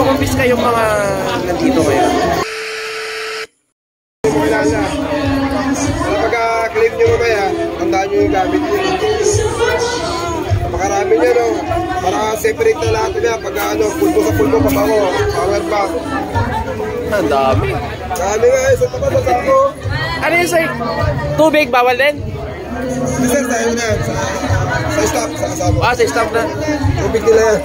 kumpis kayong mga nandito ngayon? Pagka-claim nyo mamaya, tandaan nyo yung gamit nyo. Makarami nyo, no? Para separate na lahat nila. Pagka pulpo sa pulpo, pabango, power bank. Ang dami. Dami nga, sa tapat na sako. Ano yun, sir? Tubig, bawal din? Sir, sa yun na. Sa stop, sa kasama. Sa stop na. Tubig nila yan.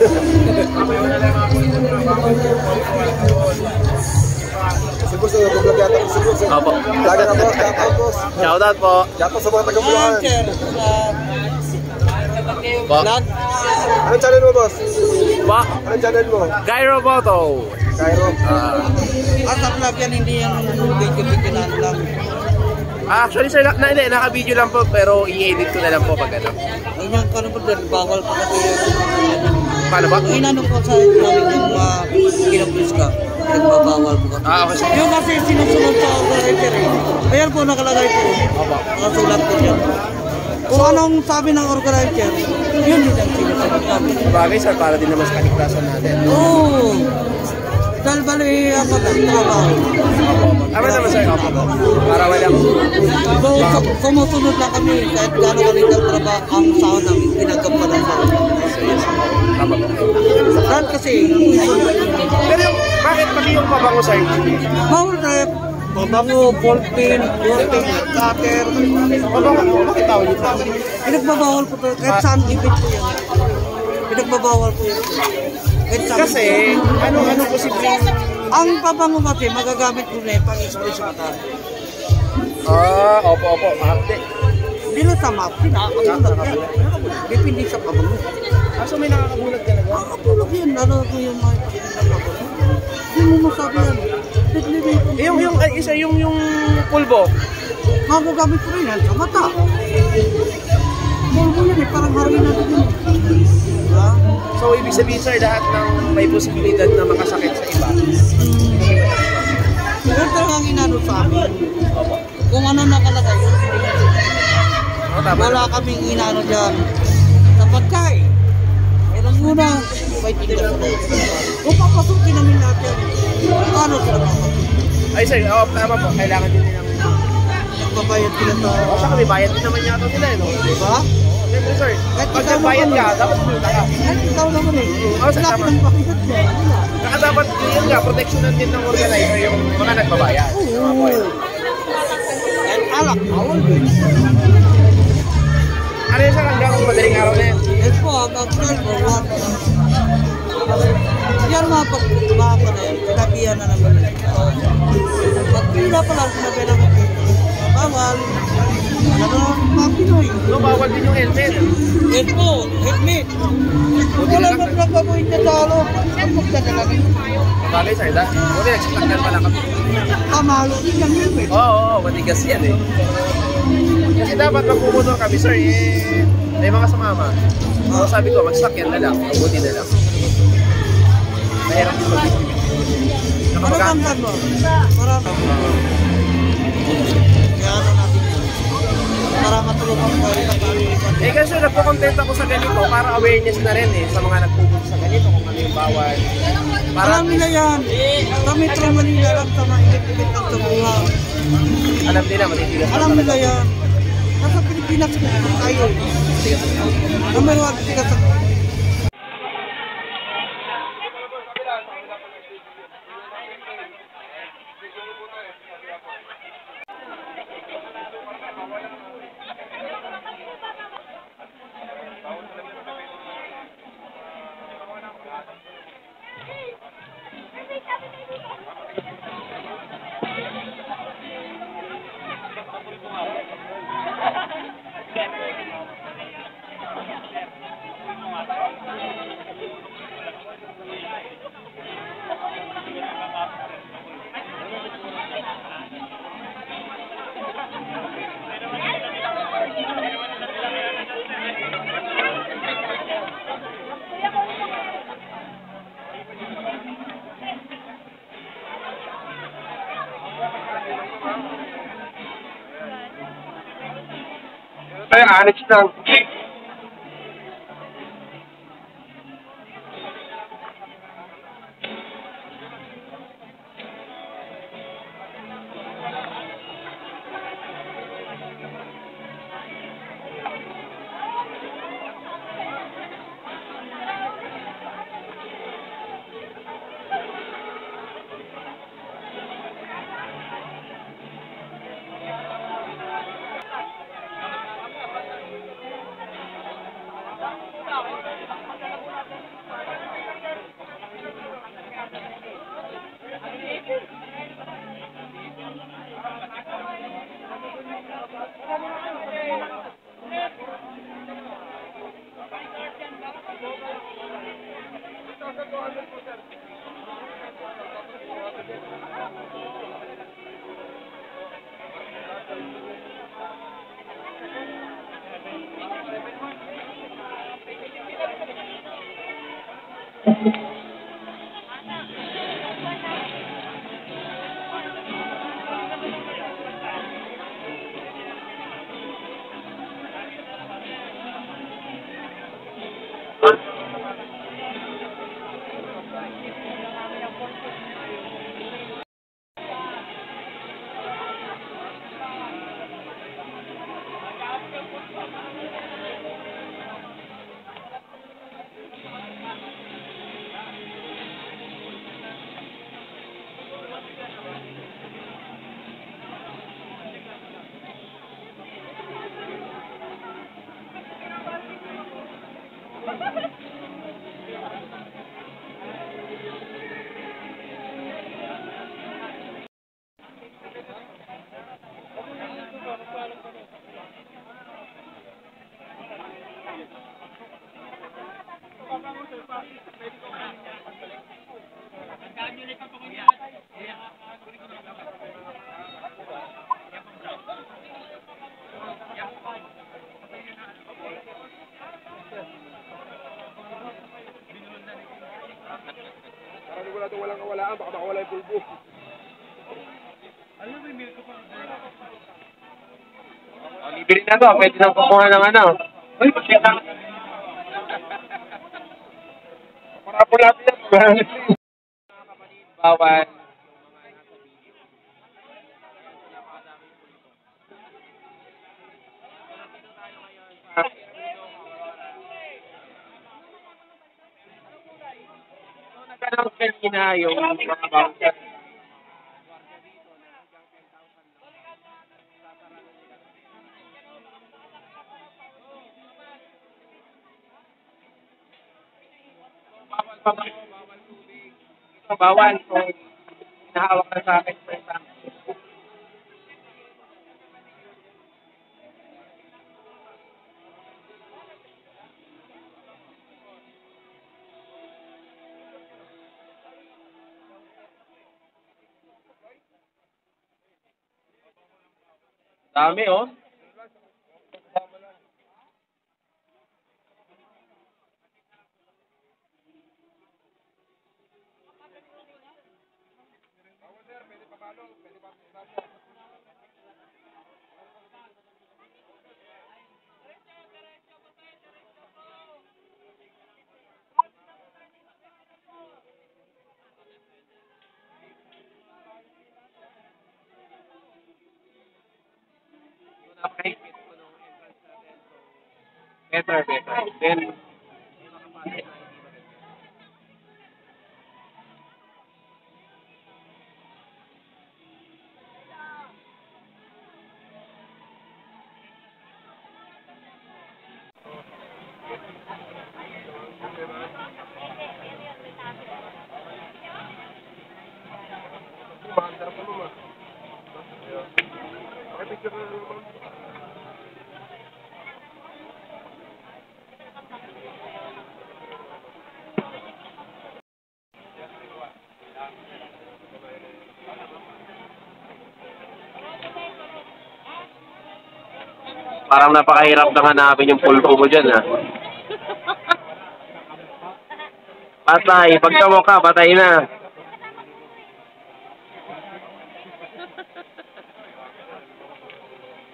Boss, nag-vlog yata ko si Boss. Opo. Laga na boss, shoutout boss. Shoutout po. Shoutout sa mga taga-Bulacan. Vlog? Anong channel mo, boss? Pa? Anong channel mo? Gyro Photo. Gyro. Sa vlog yan, hindi yung video na lang. Actually, sir, hindi, naka-video lang po, pero i-edit ko na lang po pag ano. Ayun, paano po dahil bawal pa kasi Paano ba? yung inanong po sa namin yung kinaplis ka, nagbabawal po ka. Okay. Yung kasi sinusunod sa operator eh. Ayan po nakalagay po. Nakasulat po dyan. Kung anong sabi ng organizer, yun din ang sinusunod namin. Bagay, sir, para din naman sa kaligtasan natin. Oo. Dahil bali ang trabaho. Ama naman, sir, para walang... So, sumusunod lang kami kahit gano'n kalit ang trabaho, ang sahod namin, pinagkampalan sa Tama po. dahil kasi, Pero yung, bakit pati yung pabango, sir? bawal tayo. Pabango, ballpen, cutter. Pabango po, bakit tawag yung tawag? Pinagbabawal po tayo, kahit saan ibig po yan. Pinagbabawal po yan. Kasi, ano posibleng... Ang pabango kasi, magagamit po na yung pang-spray sa mata. Opo, mahapde. Hindi lang sa map, pinakabulag yan. Depende sa pabango. So may nakakabulag talaga? Nakakabulag yan, lalo ko yung mga pabango. Hindi mo masabi yan. Yung pulbo. Magagamit ko rin yan sa mata. Pulbo yan eh, parang harangin natin yun. So ibig sabihin, sir, lahat ng may posibilidad na makasakit sa iba. Pero talagang inano sa amin. Kung ano nakalagay. Wala kaming inano dyan. Sa pagkain. Kailan muna, may tigas na. Kung papasukin namin natin, ano sila papasukin? Ay, sir, tama po. Kailangan din nilang... Nagbabayad sila sa... Saka may bayad din naman yata nila, no? Diba? Siyempre, sir, pag nagbayad ka, dapat pumunta ka. Kahit ikaw naman eh. Sir, Wala tama. ka ng pakibat niya. Saka dapat, yun nga, protectionan din ng organizer yung mga nagbabayad. Oo. Kahit alak, awal din. Ano yun, sir, hanggang madaling araw na yan? Yes po, hanggang 12 or 1. Yan mga pagbaha na yan, sinabihan na naman. Pagpila pa lang, sinabihan naman. Bawal. Ano ba mga Pinoy? No, bawal din yung helmet. Yes po, helmet. Wala na nagbabagoy niya sa alo. Ang magdadala rin. Bagay, sir, buti nagsasakyan pala kami. Kamalo din yung helmet. Oo, matigas yan eh. Kasi dapat magpumotor kami, sir, may mga sumama. So, sabi ko, magsakyan na lang, mabuti na lang. Mahirap din mag-ibig. Ano bang mo? Para yan natin yan. Para matulungan ko kayo sa pag-iipan. Kasi nagpo-content ako sa ganito para awareness na rin sa mga nagpupunta sa ganito kung ano yung bawal. Alam nila yan. Sa Metro Manila lang sa maikit-ikit lang sa buha. Alam nila, matitigas Alam nila yan. Nasa Pilipinas tayo. Na may watigas sa Ay, honest lang. Para sigurado walang kawalaan, baka makawala yung pulbo. Bibili na to, pwede nang kumuha ng ano. Uy, pakita. Para po natin yan. Bawal. Nagkanang kanina yung mga bouncer. Bawal tubig. Ito bawal. So, hinahawak na sa akin. Dami, oh. Napakahigpit ko nung entrance natin. Better. Then, parang napakahirap na hanapin yung pulpo mo dyan, ha? Patay. Pagka mo ka, patay na.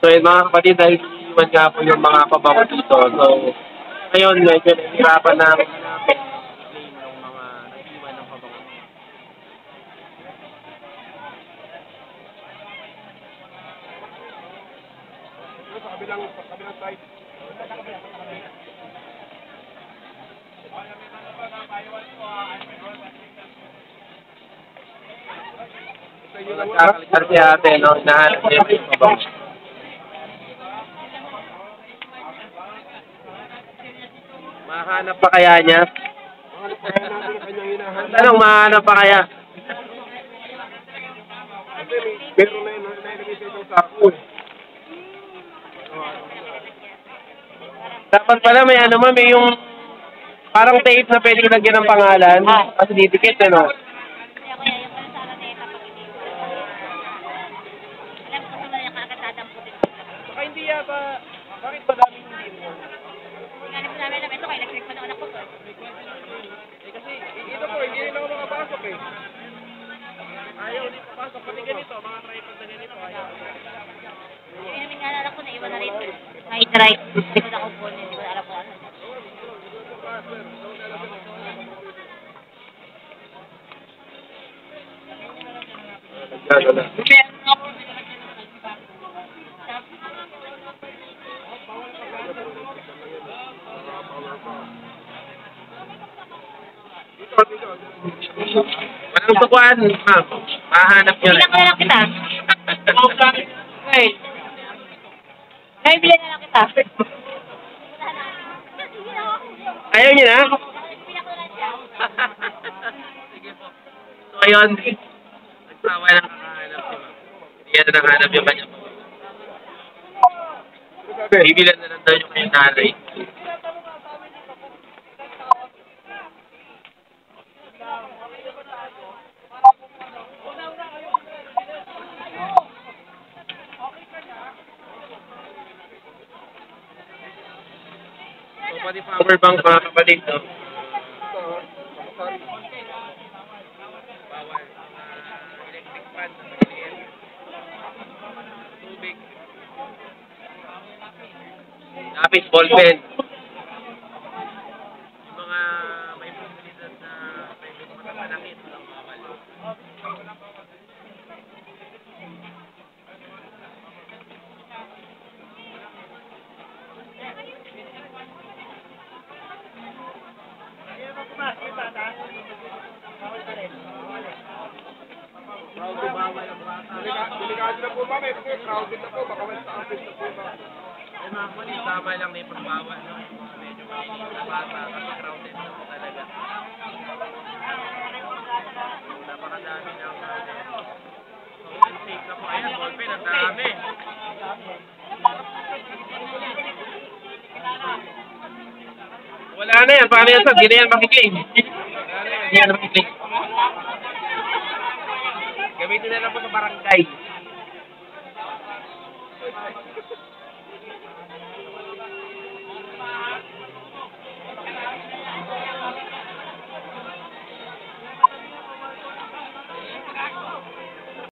So, yun, mga kapatid, dahil iwan nga po yung mga pabango dito. So, ngayon, medyo nahihirapan na hanapin yung mga nag-iwan ng pabango. Sa kabilang side. Nagkakalikar si ate, no? Hinahanap niya yung pabango. Mahanap pa kaya niya? Mahanap pa kaya natin ang kanyang hinahanap. Anong mahanap pa kaya? Kasi meron na yun, nailagay sa isang sako. Dapat pala may ano mo, may yung parang tape na pwede lagyan ng pangalan. Kasi didikit, ano? Saka hindi yata, bakit ba daming hindi mo? Ganit namin alam ito, kaya nag-click pa na anak ko to. Kasi Pati ganito, mga tripod na ganito. Ayaw. Yung namin naalala ko na iwan na rin. Na-try. Hindi ko na kumpon. Hindi ko na alam kung asan. Walang sukuan, ma'am. Mahanap nyo Bilang ko na lang kita. Girl. Ay, bilang na lang kita. Ayaw nyo na? Bilang ko na lang siya. Sige po. So, ayun. Nagsawa ng kakahanap si ma'am. Hindi yan na nakahanap yung kanya po. Bibilan na lang daw yung kanyang nanay. So, pati power bank mga kapatid, no? Bawal. Electric fan na maliit. Tubig. Lapis, ballpen. Yung mga may posibilidad na medyo matapanakit, walang bawal. Delikado na po ba? May crowded na po. Baka mas office na po ba? Eh mga kulit, tama lang na ipagbawal, no? Medyo maliit na bata kasi crowded na po talaga. Napakadami na ang crowded. So, unsafe na po. Ayan, ballpen, ang dami. Wala na yan. Paano yan, sir? Hindi na yan makikling. Hindi yan makikling. Gamitin na lang po sa barangay.